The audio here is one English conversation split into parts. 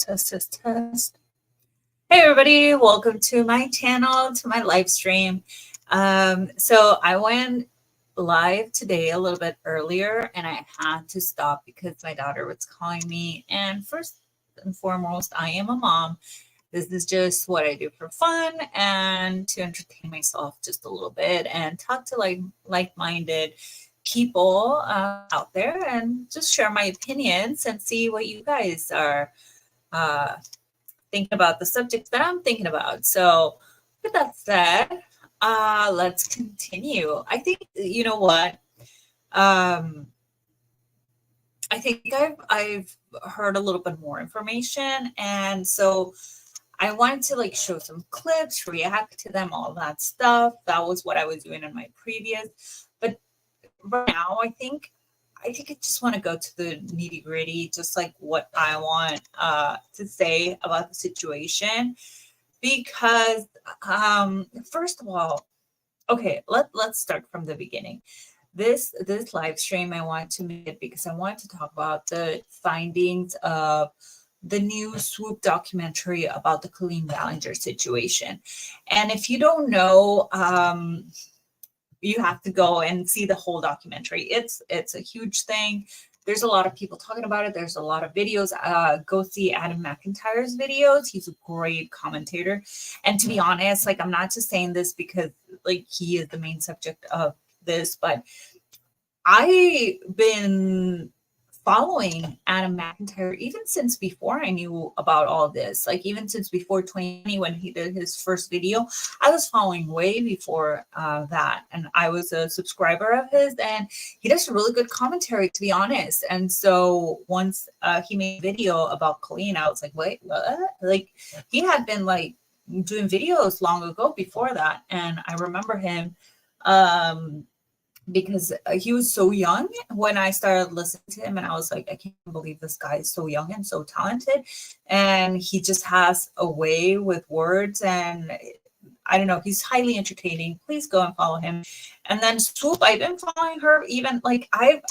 Test. Hey everybody, welcome to my channel, to my live stream. So I went live today a little bit earlier and I had to stop because my daughter was calling me. And first and foremost, I am a mom. This is just what I do for fun and to entertain myself just a little bit and talk to like-minded people out there and just share my opinions and see what you guys are thinking about the subjects that I'm thinking about. So with that said, let's continue. I think, you know what? I think I've heard a little bit more information. And so I wanted to show some clips, react to them, all that stuff. That was what I was doing in my previous. But right now, I think I just want to go to the nitty gritty, just like what I want to say about the situation. Because first of all, okay, let's start from the beginning. This live stream I want to make it because I want to talk about the findings of the new Swoop documentary about the Colleen Ballinger situation. And if you don't know, you have to go and see the whole documentary. It's a huge thing. There's a lot of people talking about it. There's a lot of videos. Go see Adam McIntyre's videos. He's a great commentator. And to be honest, I'm not just saying this because he is the main subject of this, but I've been following Adam McIntyre even since before I knew about all this. Even since before 2020 when he did his first video, I was following way before that, and I was a subscriber of his, and he does a really good commentary, to be honest. And so once he made a video about Colleen, I was like, wait, what? He had been doing videos long ago before that, and I remember him because he was so young when I started listening to him, and I was like, I can't believe this guy is so young and so talented, and he just has a way with words, and I don't know, he's highly entertaining. Please go and follow him. And then Swoop, I've been following her even I've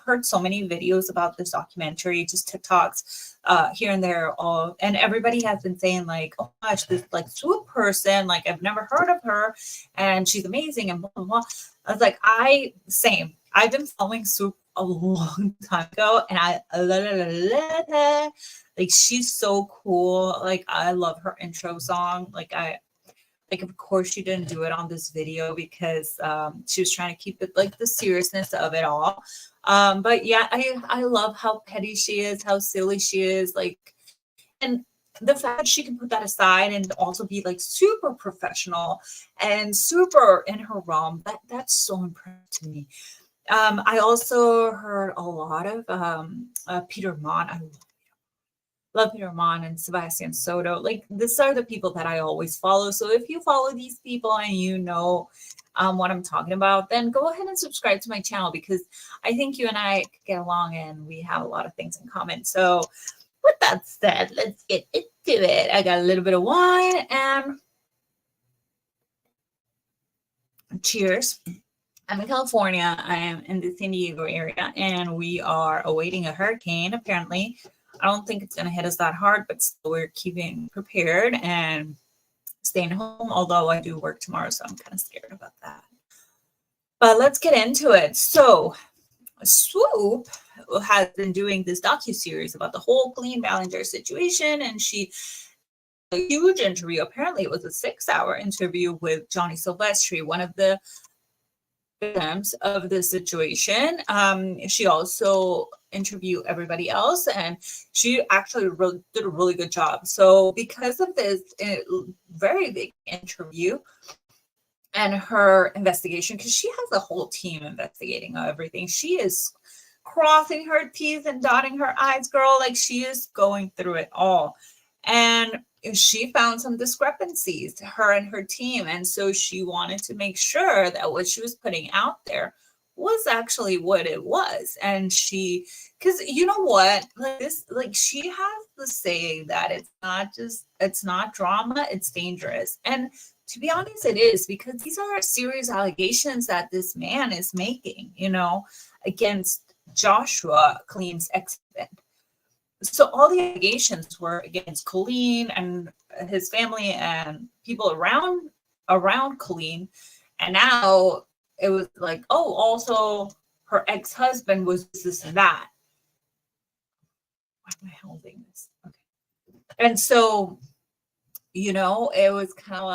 heard so many videos about this documentary, just TikToks here and there, all, and everybody has been saying oh gosh, this Swoop person, I've never heard of her and she's amazing and blah blah blah. I was like, I've been following Swoop a long time ago and I love her. She's so cool. I love her intro song. Of course she didn't do it on this video because she was trying to keep it the seriousness of it all. But yeah, I love how petty she is, how silly she is, and the fact that she can put that aside and also be super professional and super in her realm, that's so impressive to me. I also heard a lot of Peter Mon. I love Peter Mon and Sebastian Soto. These are the people that I always follow. So if you follow these people and you know what I'm talking about, then go ahead and subscribe to my channel because I think you and I could get along and we have a lot of things in common. So with that said, let's get into it. I got a little bit of wine and cheers. I'm in California. I am in the San Diego area and we are awaiting a hurricane, apparently. I don't think it's going to hit us that hard, but still we're keeping prepared and staying home, although I do work tomorrow, so I'm kind of scared about that. But let's get into it. So Swoop has been doing this docuseries about the whole Colleen Ballinger situation, and she a huge interview. Apparently it was a 6-hour interview with Johnny Silvestri, one of the victims of the situation. She also interviewed everybody else, and she actually did a really good job. So because of this very big interview and her investigation, because she has a whole team investigating everything, she is crossing her T's and dotting her I's, girl. She is going through it all. And she found some discrepancies, her and her team. And so she wanted to make sure that what she was putting out there was actually what it was. And because you know what, she has the saying that it's not drama, it's dangerous. And to be honest, it is, because these are serious allegations that this man is making, against Joshua, Colleen's ex-husband. So all the allegations were against Colleen and his family and people around Colleen. And now it was like, oh, also her ex-husband was this and that. Why am I holding this? Okay. And so, it was kind of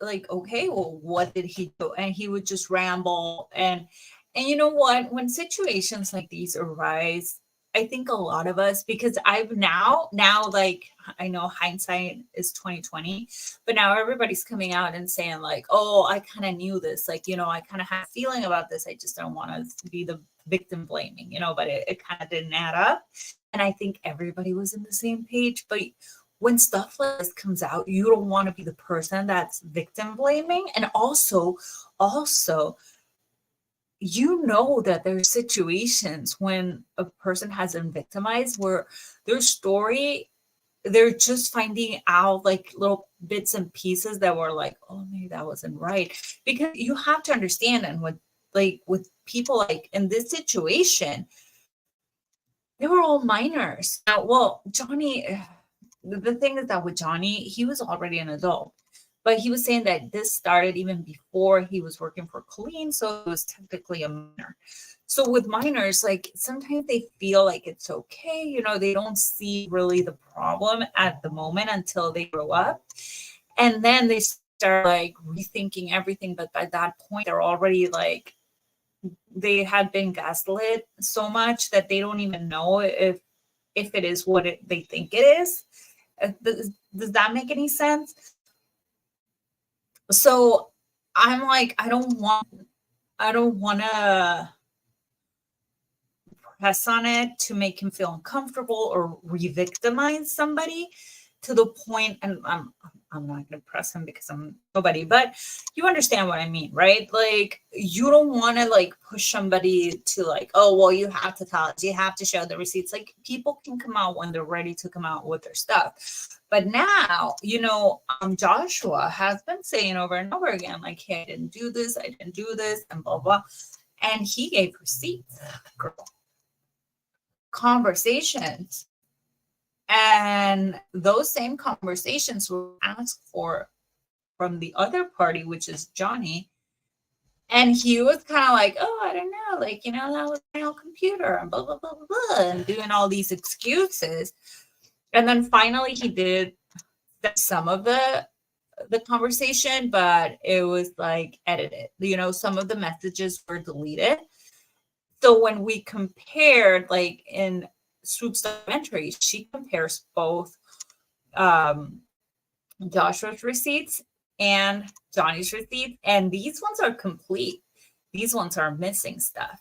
like, okay, well, what did he do? And he would just ramble. And you know what? When situations like these arise, I think a lot of us, because I've now like, I know hindsight is 2020, but now everybody's coming out and saying like, oh, I kind of knew this. Like, I kind of had a feeling about this. I just don't want to be the victim blaming, but it kind of didn't add up. And I think everybody was in the same page. But when stuff like this comes out, you don't want to be the person that's victim blaming. And also, that there's situations when a person has been victimized where their story, they're just finding out like little bits and pieces that were like, oh, maybe that wasn't right. Because you have to understand, and with people like in this situation, they were all minors. Now, well, Johnny, the thing is that with Johnny, he was already an adult, but he was saying that this started even before he was working for Colleen, so it was technically a minor. So with minors, like sometimes they feel like it's okay, they don't see really the problem at the moment until they grow up, and then they start like rethinking everything. But by that point, they're already like, they had been gaslit so much that they don't even know if it is what they think it is. Does that make any sense? So I'm like, I don't want to press on it to make him feel uncomfortable or re-victimize somebody to the point, and I'm not going to press him because I'm nobody, but you understand what I mean, right? Like, you don't want to like push somebody to like, oh, well, you have to tell us, you have to show the receipts. Like, people can come out when they're ready to come out with their stuff. But now, Joshua has been saying over and over again, like, hey, I didn't do this, and blah, blah. And he gave receipts, girl. Conversations. And those same conversations were asked for from the other party, which is Johnny. And he was kind of like, oh, I don't know, like, that was my old computer and blah, blah, blah, blah, blah, and doing all these excuses. And then finally he did some of the conversation, but it was like edited. Some of the messages were deleted. So when we compared, like in Swoop's documentary, she compares both Joshua's receipts and Johnny's receipts, and these ones are complete. These ones are missing stuff.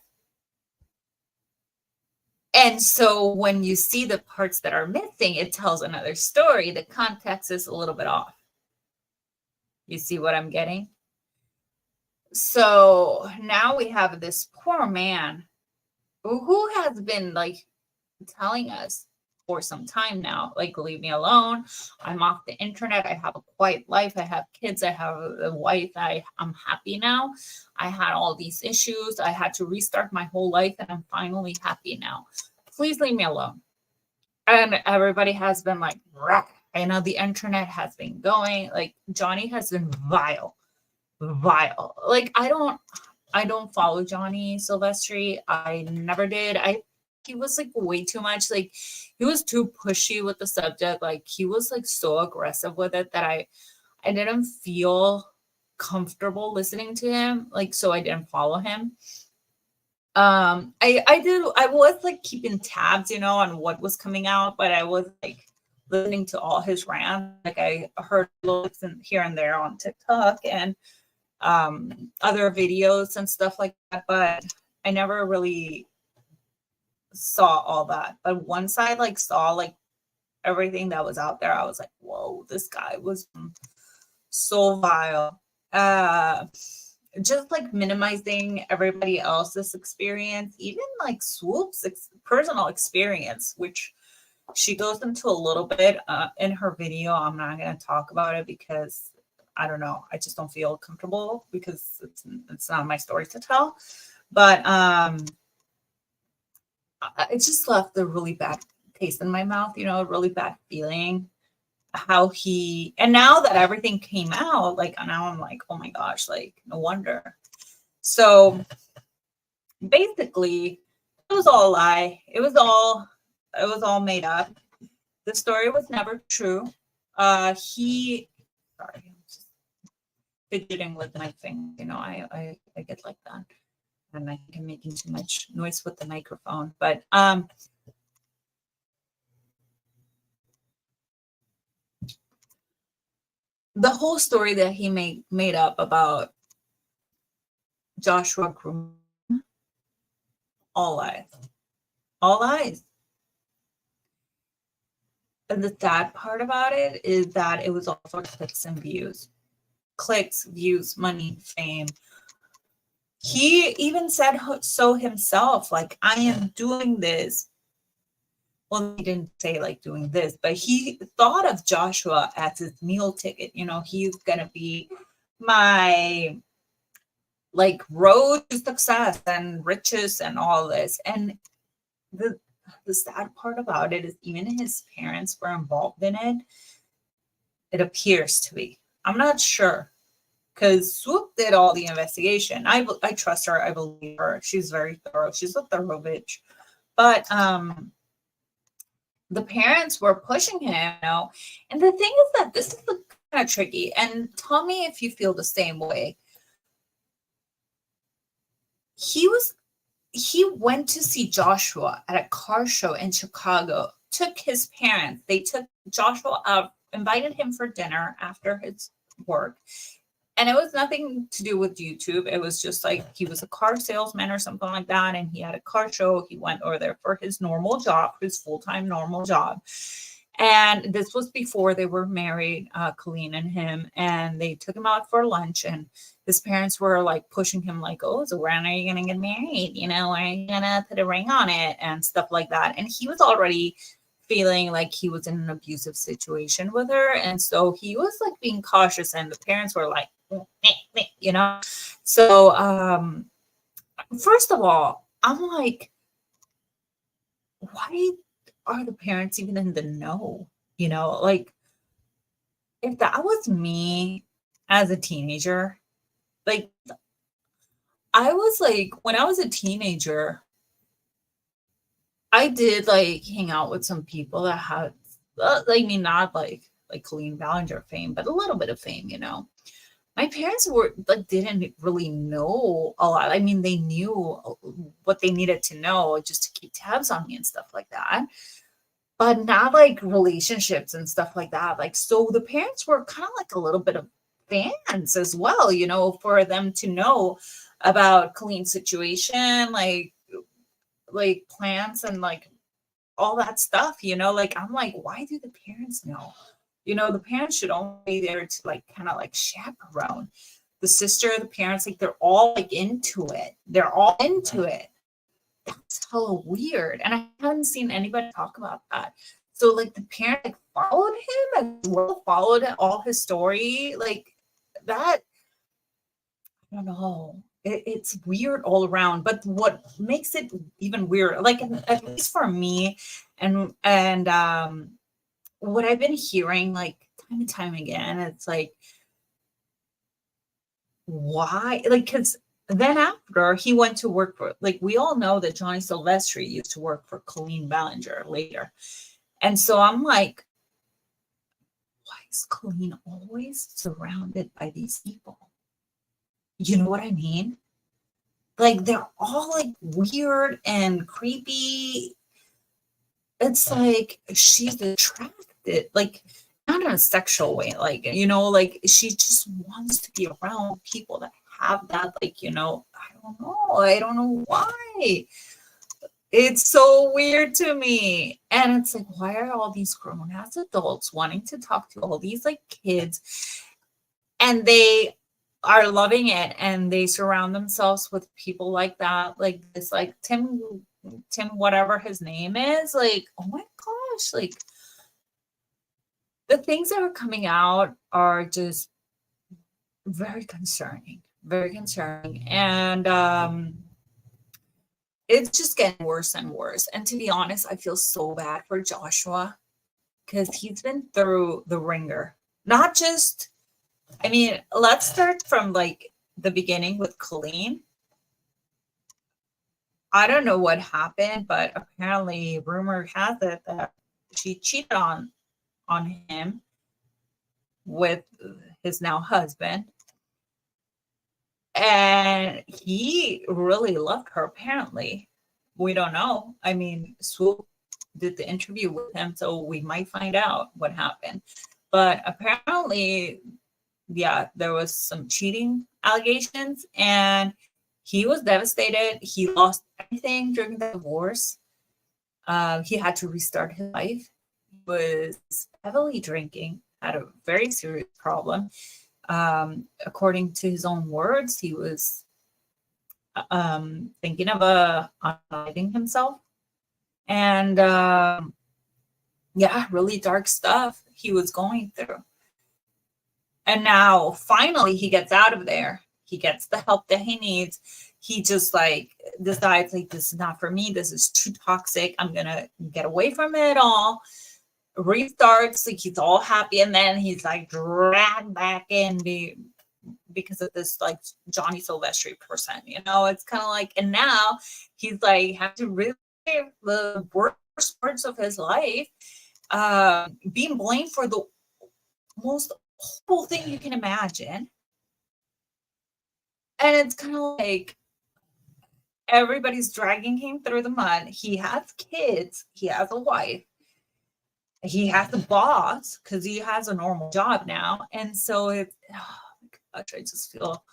And so when you see the parts that are missing, it tells another story. The context is a little bit off. You see what I'm getting? So now we have this poor man who has been like telling us for some time now, like, leave me alone. I'm off the internet. I have a quiet life. I have kids. I have a wife. I'm happy now. I had all these issues. I had to restart my whole life, and I'm finally happy now. Please leave me alone. And everybody has been like, rah. I know the internet has been going. Like, Johnny has been vile. Like, I don't follow Johnny Silvestri. I never did. He was like way too much. Like, he was too pushy with the subject. Like, he was like so aggressive with it that I didn't feel comfortable listening to him. Like, so I didn't follow him. I was like keeping tabs, on what was coming out, but I was like listening to all his rants. Like, I heard little here and there on TikTok and other videos and stuff like that, but I never really saw all that. But once I like saw like everything that was out there, I was like, whoa, this guy was so vile. Just like minimizing everybody else's experience, even like Swoop's personal experience, which she goes into a little bit in her video. I'm not going to talk about it because I don't know. I just don't feel comfortable because it's not my story to tell. But it just left a really bad taste in my mouth, you know, a really bad feeling. How he, and now that everything came out, like now I'm like, oh my gosh, like no wonder. So basically, it was all a lie. It was all made up. The story was never true. He, sorry, I'm just fidgeting with my thing. You know, I get like that, and I think I'm making too much noise with the microphone. But the whole story that he made up about Joshua grooming, all lies, all lies. And the sad part about it is that it was all for clicks and views. Clicks, views, money, fame. He even said so himself, like, I am doing this. Well, he didn't say like doing this, but he thought of Joshua as his meal ticket. You know, he's going to be my like road to success and riches and all this. And the sad part about it is even his parents were involved in it. It appears to be. I'm not sure because Swoop did all the investigation. I trust her. I believe her. She's very thorough. She's a thorough bitch. But the parents were pushing him, you know. And the thing is that this is kind of tricky. And tell me if you feel the same way. He went to see Joshua at a car show in Chicago, took his parents. They took Joshua out, invited him for dinner after his work. And it was nothing to do with YouTube. It was just like he was a car salesman or something like that. And he had a car show. He went over there for his normal job, his full-time normal job. And this was before they were married, Colleen and him. And they took him out for lunch. And his parents were like pushing him like, oh, so when are you going to get married? You know, are you going to put a ring on it and stuff like that? And he was already feeling like he was in an abusive situation with her. And so he was like being cautious. And the parents were like, you know. So first of all, I'm like, why are the parents even in the know? You know, like if that was me as a teenager, like I was like, when I was a teenager, I did like hang out with some people that had, I mean, not like Colleen Ballinger fame, but a little bit of fame, you know. My parents were like didn't really know a lot. I mean, they knew what they needed to know just to keep tabs on me and stuff like that, but not like relationships and stuff like that. Like, so the parents were kind of like a little bit of fans as well, you know, for them to know about Colleen's situation, like plans and like all that stuff, you know. Like I'm like, why do the parents know? You know, the parents should only be there to like kind of like chaperone the sister, the parents, like they're all like into it. They're all into it. That's hella weird. And I haven't seen anybody talk about that. So like the parent like followed him as well, followed all his story. Like that, I don't know. It's weird all around. But what makes it even weird, like at least for me, and what I've been hearing like time and time again, it's like, why? Like, because then after he went to work for, like, we all know that Johnny Silvestri used to work for Colleen Ballinger later. And so I'm like, why is Colleen always surrounded by these people? You know what I mean? Like, they're all like weird and creepy. It's like she's attracted, like, not in a sexual way, like, you know, like she just wants to be around people that have that, like, you know, I don't know why. It's so weird to me. And it's like, why are all these grown ass adults wanting to talk to all these like kids? And they are loving it and they surround themselves with people like that, like this, like Tim, whatever his name is, like, oh my gosh, like the things that are coming out are just very concerning. And it's just getting worse and worse. And to be honest, I feel so bad for Joshua because he's been through the ringer. Not just, I mean, let's start from like the beginning with Colleen. I don't know what happened, but apparently rumor has it that she cheated on him with his now husband. And he really loved her, apparently. We don't know. I mean, Swoop did the interview with him, so we might find out what happened. But apparently, yeah, there was some cheating allegations, and he was devastated. He lost everything during the divorce. He had to restart his life. He was heavily drinking, had a very serious problem. According to his own words, he was thinking of unaliving himself. And yeah, really dark stuff he was going through. And now finally he gets out of there. He gets the help that he needs. He just like decides like, this is not for me. This is too toxic. I'm going to get away from it all. Restarts, like he's all happy. And then he's like dragged back in because of this like Johnny Silvestri person, you know, it's kind of like, and now he's like have to relive the worst parts of his life, being blamed for the most horrible thing you can imagine. And it's kind of like everybody's dragging him through the mud. He has kids, he has a wife, he has a boss because he has a normal job now. And so it's, oh my gosh, I just feel,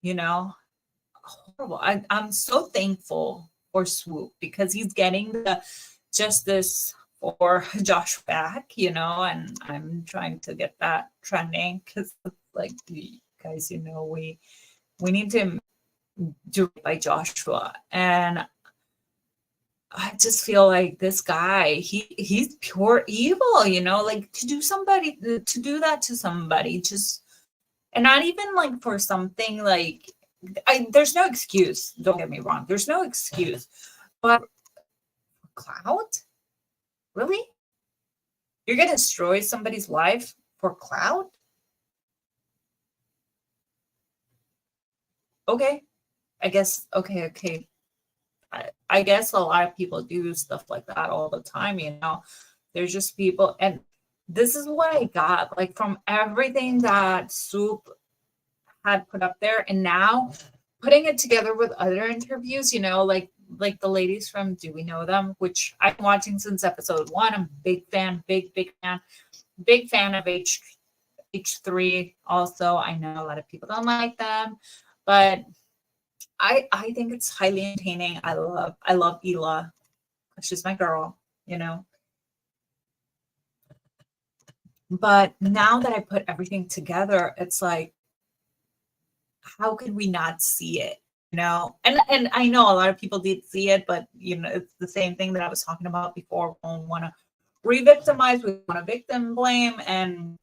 you know, horrible. I'm so thankful for Swoop because he's getting the justice for Josh back, you know, and I'm trying to get that trending because like you guys, you know, we need to do it by Joshua. And I just feel like this guy, he's pure evil, you know, like to do that to somebody, just, and not even like for something like, there's no excuse. Don't get me wrong. There's no excuse, but clout? Really? You're going to destroy somebody's life for clout? Okay. I guess, okay. I guess a lot of people do stuff like that all the time, you know. There's just people, and this is what I got, like from everything that Soup had put up there, and now putting it together with other interviews, you know, like the ladies from Do We Know Them, which I'm watching since episode 1. I'm a big fan, big fan of H3 also. I know a lot of people don't like them, but I think it's highly entertaining. I love Ela. She's my girl, you know. But now that I put everything together, it's like, how could we not see it? You know, and I know a lot of people did see it, but you know, it's the same thing that I was talking about before. We don't want to re-victimize, we want to victim blame, and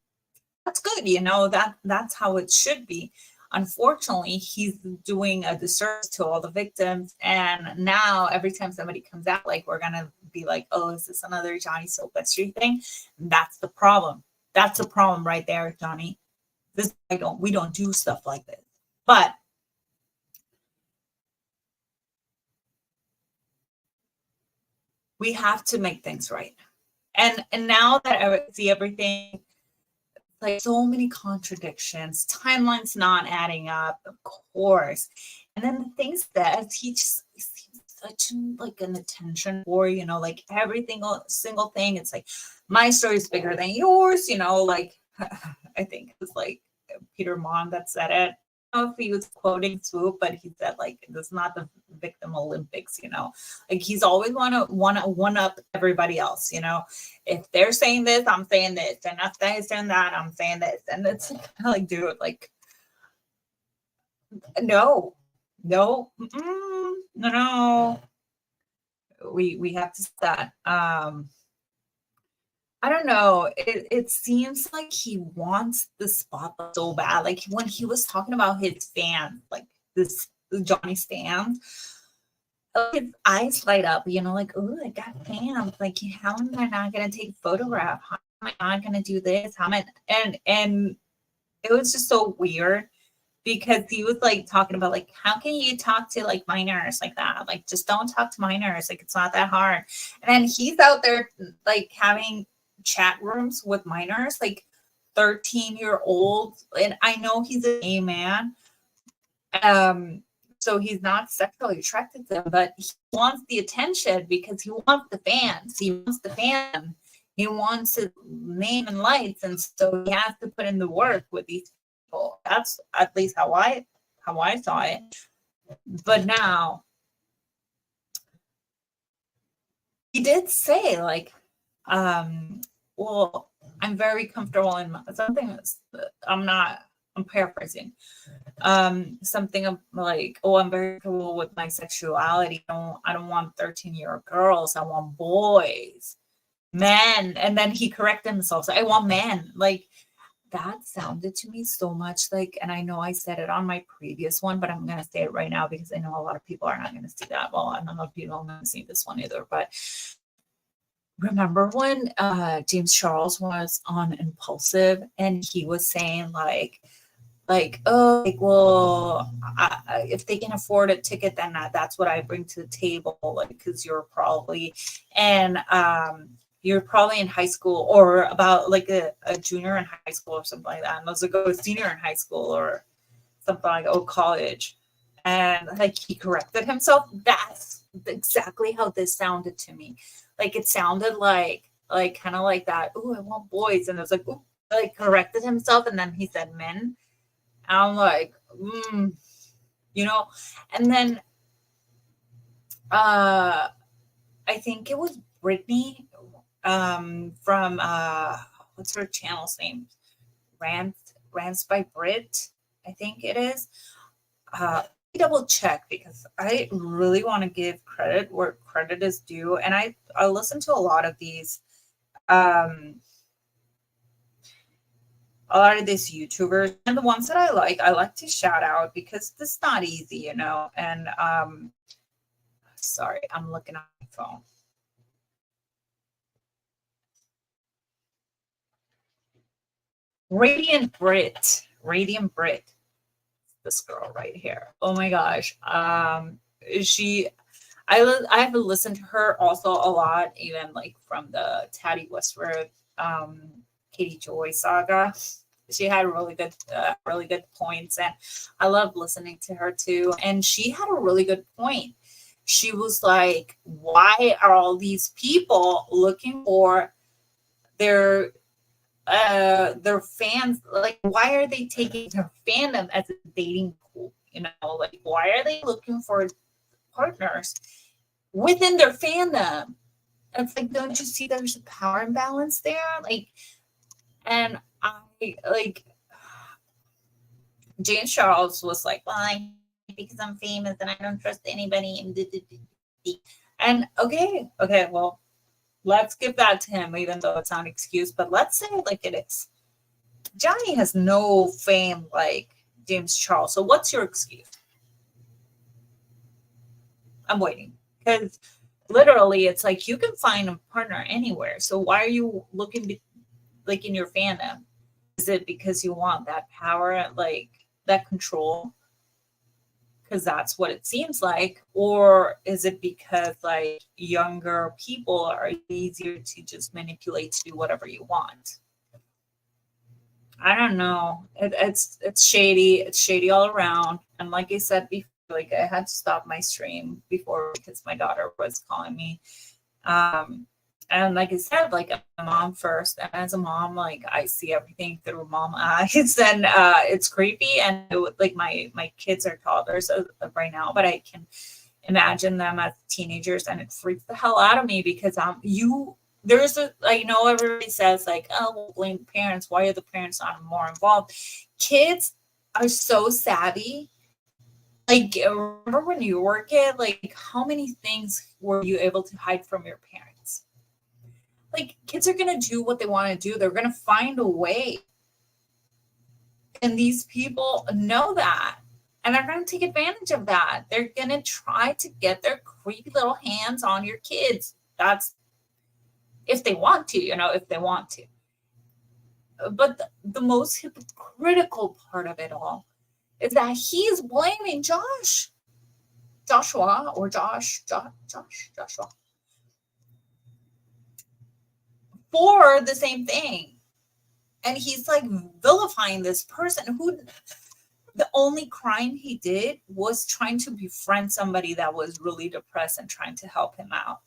that's good, you know, that's how it should be. Unfortunately, he's doing a disservice to all the victims, and now every time somebody comes out, like we're gonna be like, oh, is this another Johnny Silvestri thing? That's the problem. That's the problem right there, Johnny. We don't do stuff like this. But we have to make things right. And now that I see everything, like so many contradictions, timelines not adding up, of course. And then the things that he just seems such like an attention for, you know, like every single thing. It's like my story is bigger than yours, you know, like I think it was like Peter Mon that said it. I don't know if he was quoting Swoop, but he said like this is not the victim Olympics, you know. Like he's always wanna one up everybody else, you know. If they're saying this, I'm saying this, and if they're saying that, I'm saying this. And it's like, dude, like no, no, no. We have to start. I don't know. It seems like he wants the spotlight so bad. Like when he was talking about his fans, like this Johnny's fans, his eyes light up, like, oh, I got fans. Like, how am I not gonna take a photograph? How am I not gonna do this? How am I and it was just so weird because he was like talking about like how can you talk to like minors like that? Like just don't talk to minors. Like it's not that hard. And then he's out there like having chat rooms with minors, like 13-year-old. And I know he's a gay man. So he's not sexually attracted to them, but he wants the attention because he wants the fans. He wants the fan. He wants his name and lights, and so he has to put in the work with these people. That's at least how I saw it. But now he did say like, well, I'm very comfortable in something. I'm paraphrasing. Something of like, oh, I'm very cool with my sexuality. I don't want 13-year-old girls. I want boys, men. And then he corrected himself. So I want men. Like that sounded to me so much like, and I know I said it on my previous one, but I'm gonna say it right now because I know a lot of people are not gonna see that. Well, I don't know if people are gonna see this one either, but remember when James Charles was on Impulsive and he was saying oh, like, well, if they can afford a ticket, then that's what I bring to the table, like, because you're probably in high school or about like a junior in high school or something like that, and those would go a senior in high school or something like college, and like he corrected himself. That's exactly how this sounded to me. Like it sounded like kind of like that. Oh, I want boys, and it was like, ooh, like corrected himself, and then he said men. And I'm like, and then I think it was Brittany from what's her channel's name? Rants by Brit, I think it is. Double check because I really want to give credit where credit is due. And I listen to a lot of these YouTubers, and the ones that I like to shout out because it's not easy, and sorry, I'm looking at my phone. Radiant Brit, this girl right here. Oh my gosh. I've listened to her also a lot, even like from the Taddy Westbrook, Katie Joy saga. She had really good points, and I love listening to her too. And she had a really good point. She was like, why are all these people looking for their fans? Like, why are they taking their fandom as a dating pool? Like, why are they looking for partners within their fandom? It's like, don't you see there's a power imbalance there? Like, and I like James Charles was like, well, because I'm famous and I don't trust anybody. And okay, well, let's give that to him, even though it's not an excuse, but let's say it like it is. Johnny has no fame like James Charles. So what's your excuse? I'm waiting. Because literally it's like you can find a partner anywhere. So why are you looking like in your fandom? Is it because you want that power, like that control? Because that's what it seems like. Or is it because like younger people are easier to just manipulate to do whatever you want? I don't know. It's shady. It's shady all around. And like I said before, like I had to stop my stream before because my daughter was calling me. And like I said, like I'm a mom first, and as a mom, like I see everything through mom eyes, and it's creepy. And like my kids are toddlers right now, but I can imagine them as teenagers, and it freaks the hell out of me because I know everybody says like, oh, we'll blame the parents. Why are the parents not more involved? Kids are so savvy. Like, remember when you were a kid, like how many things were you able to hide from your parents? Like, kids are going to do what they want to do. They're going to find a way. And these people know that. And they're going to take advantage of that. They're going to try to get their creepy little hands on your kids. That's if they want to, if they want to. But the most hypocritical part of it all is that he's blaming Joshua, for the same thing. And he's like vilifying this person who the only crime he did was trying to befriend somebody that was really depressed and trying to help him out.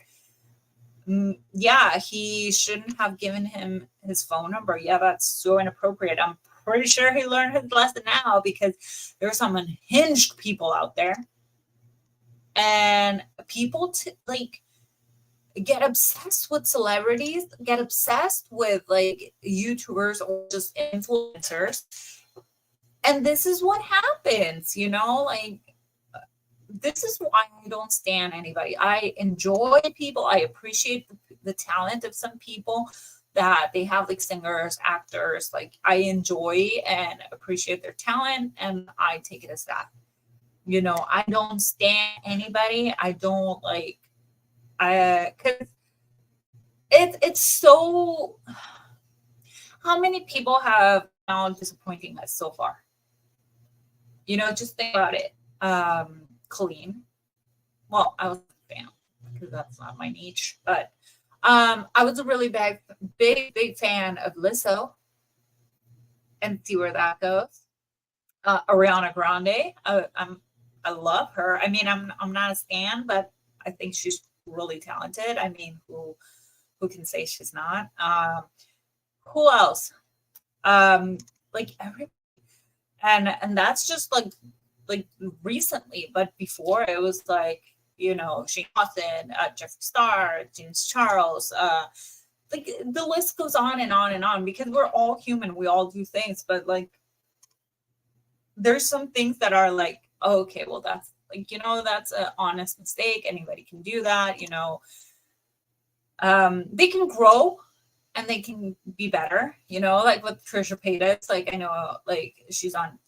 Yeah, he shouldn't have given him his phone number. Yeah, that's so inappropriate. I'm pretty sure he learned his lesson now, because there's some unhinged people out there. And people get obsessed with celebrities, get obsessed with like YouTubers or just influencers. And this is what happens, this is why I don't stand anybody. I enjoy people. I appreciate the talent of some people that they have, like singers, actors. Like I enjoy and appreciate their talent, and I take it as that. I don't stand anybody. I don't because it's so. How many people have found disappointing us so far? Just think about it. Colleen. Well, I was a fan because that's not my niche, but I was a really big fan of Lizzo, and see where that goes. Ariana Grande. I love her. I mean, I'm not a stan, but I think she's really talented. I mean, who can say she's not? Who else? Every, and that's just like recently, but before it was like, Shane Dawson, Jeffree Star, James Charles, the list goes on and on and on, because we're all human. We all do things, but like, there's some things that are like, oh, okay, well, that's that's an honest mistake. Anybody can do that, they can grow and they can be better, like with Trisha Paytas. Like, I know, like, she's on,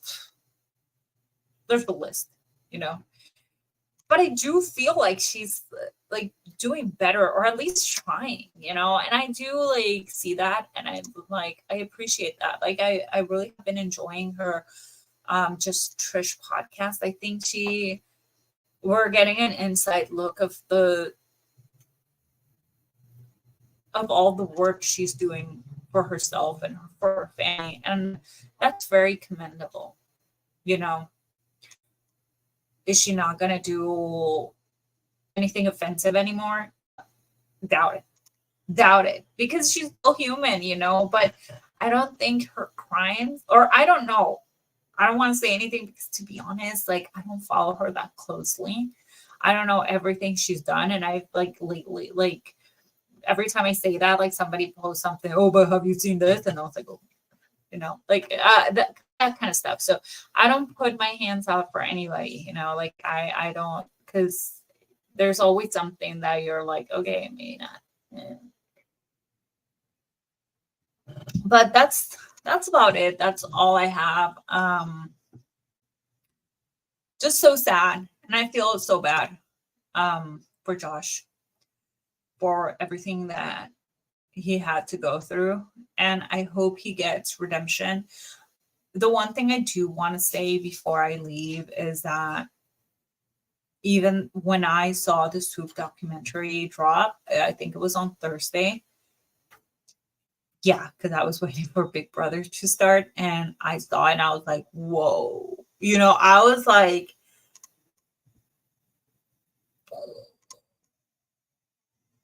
there's the list, but I do feel like she's like doing better, or at least trying, and I do like see that, and I appreciate that. Like, I really have been enjoying her just Trish podcast. I think we're getting an inside look of all the work she's doing for herself and for her family, and that's very commendable. Is she not going to do anything offensive anymore? Doubt it, because she's still human, but I don't think her crimes, or I don't know, I don't want to say anything, because to be honest, like, I don't follow her that closely. I don't know everything she's done. And I've lately, every time I say that, like, somebody posts something, oh, but have you seen this? And I was like, oh, that kind of stuff. So I don't put my hands out for anybody, I don't, because there's always something that you're like, okay, maybe not. But that's about it. That's all I have. Just so sad. And I feel so bad for Josh, for everything that he had to go through. And I hope he gets redemption. The one thing I do want to say before I leave is that even when I saw the Swoop documentary drop, I think it was on Thursday. Yeah, because I was waiting for Big Brother to start, and I saw it and I was like, whoa. I was like,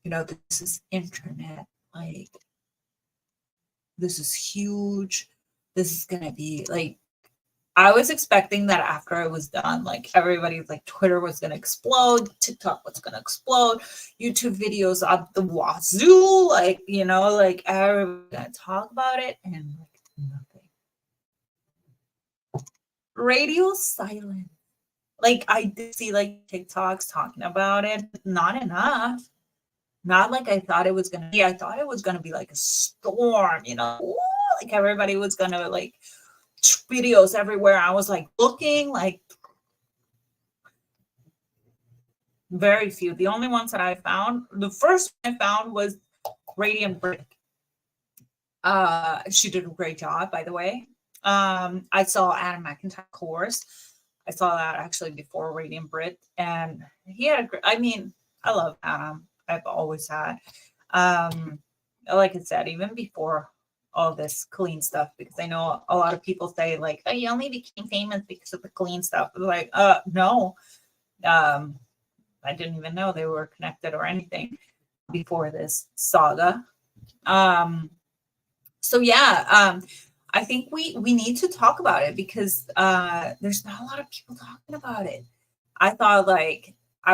this is internet. Like, this is huge. This is going to be like, I was expecting that after I was done, like, everybody's like, Twitter was going to explode, TikTok was going to explode, YouTube videos at the wazoo, like, like, everybody's going to talk about it, and like, nothing. Radio silent. Like, I did see like TikToks talking about it, not enough. Not like I thought it was going to be. I thought it was going to be like a storm, like everybody was going to like videos everywhere. I was like looking like, Very few. The only ones that I found, the first one I found was Radiant Brick. She did a great job, by the way. I saw Adam McIntyre course. I saw that actually before Radiant Brit, and he had I mean, I love Adam. I've always had. Like I said, even before all this clean stuff, because I know a lot of people say like, "Oh, you only became famous because of the clean stuff." Like, no. I didn't even know they were connected or anything before this saga. So yeah, I think we need to talk about it because there's not a lot of people talking about it. I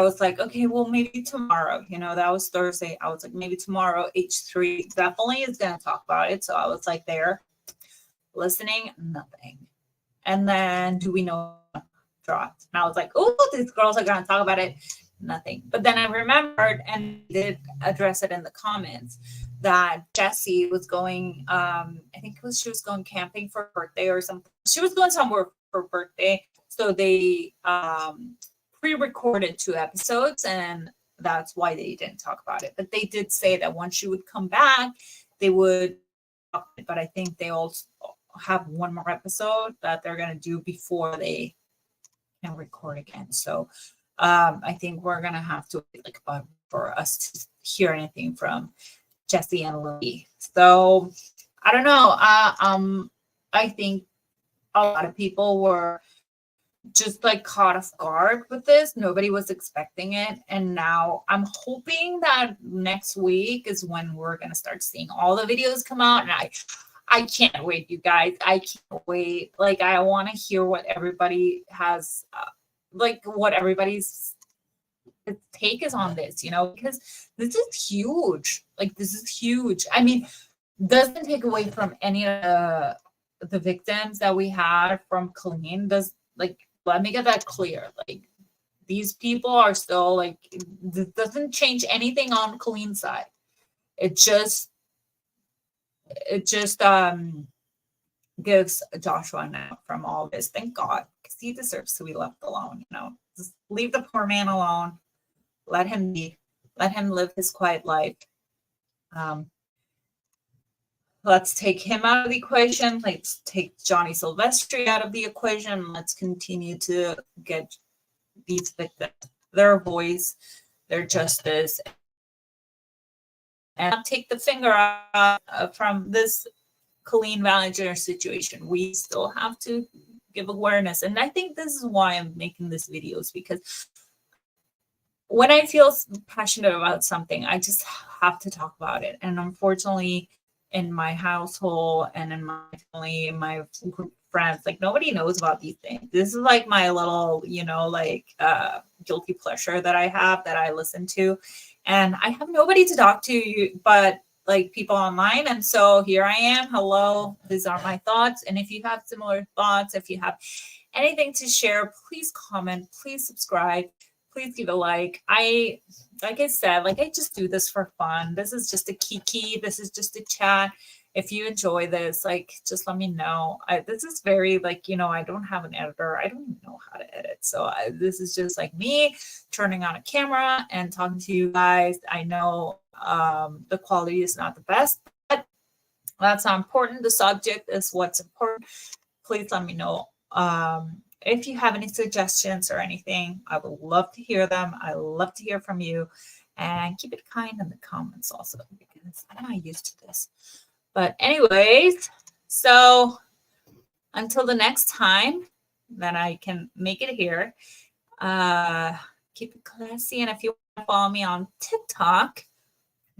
was like, okay, well maybe tomorrow. That was Thursday. I was like, maybe tomorrow H3 definitely is gonna talk about it. So I was like there listening, nothing. And then do we know dropped? And I was like, oh, these girls are gonna talk about it. Nothing. But then I remembered and did address it in the comments that Jessie was going, I think she was going camping for her birthday or something. She was going somewhere for her birthday. So they pre-recorded 2 episodes, and that's why they didn't talk about it. But they did say that once she would come back, they would talk about it. But I think they also have one more episode that they're going to do before they can record again. So I think we're going to have to wait like about for us to hear anything from Jessie and Lily. So I don't know. I think a lot of people were just like caught off guard with this. Nobody was expecting it. And now I'm hoping that next week is when we're going to start seeing all the videos come out. And I can't wait, you guys. I can't wait. Like, I want to hear what everybody has, like what everybody's take is on this, because this is huge. Like, this is huge. I mean, doesn't take away from any of the victims that we had from Colleen. Let me get that clear. Like, these people are still like, this doesn't change anything on Colleen's side. It just gives Joshua an out from all this. Thank God, because he deserves to be left alone. Just leave the poor man alone. Let him live his quiet life. Let's take him out of the equation. Let's take Johnny Silvestri out of the equation. Let's continue to get these victims their voice, their justice, and take the finger out from this Colleen Ballinger situation. We still have to give awareness. And I think this is why I'm making this videos, because when I feel passionate about something, I just have to talk about it. And unfortunately, in my household and in my family, in my group of friends, like nobody knows about these things. This is like my little, guilty pleasure that I have, that I listen to. And I have nobody to talk to but like people online. And so here I am. Hello, these are my thoughts. And if you have similar thoughts, if you have anything to share, please comment, please subscribe, please give a like. Like I said, I just do this for fun. This is just a kiki. This is just a chat. If you enjoy this, just let me know. This is very I don't have an editor. I don't even know how to edit. So this is just like me turning on a camera and talking to you guys. I know the quality is not the best, but that's not important. The subject is what's important. Please let me know. If you have any suggestions or anything, I would love to hear them. I love to hear from you, and keep it kind in the comments also, because I'm not used to this. But anyways, so until the next time that I can make it here, keep it classy. And if you want to follow me on TikTok,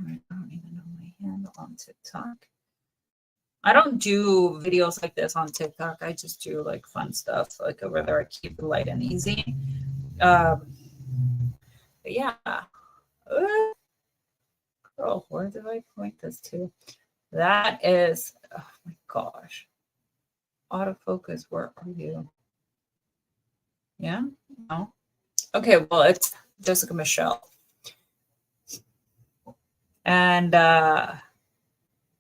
I don't even know my handle on TikTok. I don't do videos like this on TikTok. I just do fun stuff over there. I keep it light and easy. But yeah. Girl, where did I point this to? That is, oh my gosh. Autofocus, where are you? Yeah? No? Okay, well, it's Jessica Michelle. And I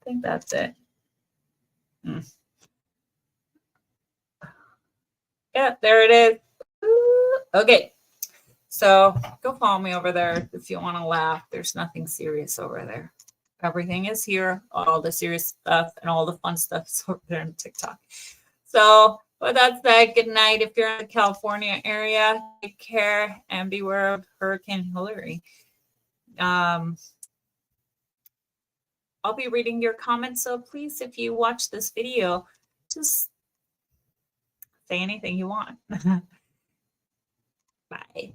think that's it. Yeah, there it is. Okay. So go follow me over there if you want to laugh. There's nothing serious over there. Everything is here. All the serious stuff and all the fun stuff is over there on TikTok. So with that said, good night. If you're in the California area, take care and beware of Hurricane Hillary. I'll be reading your comments. So please, if you watch this video, just say anything you want. Bye.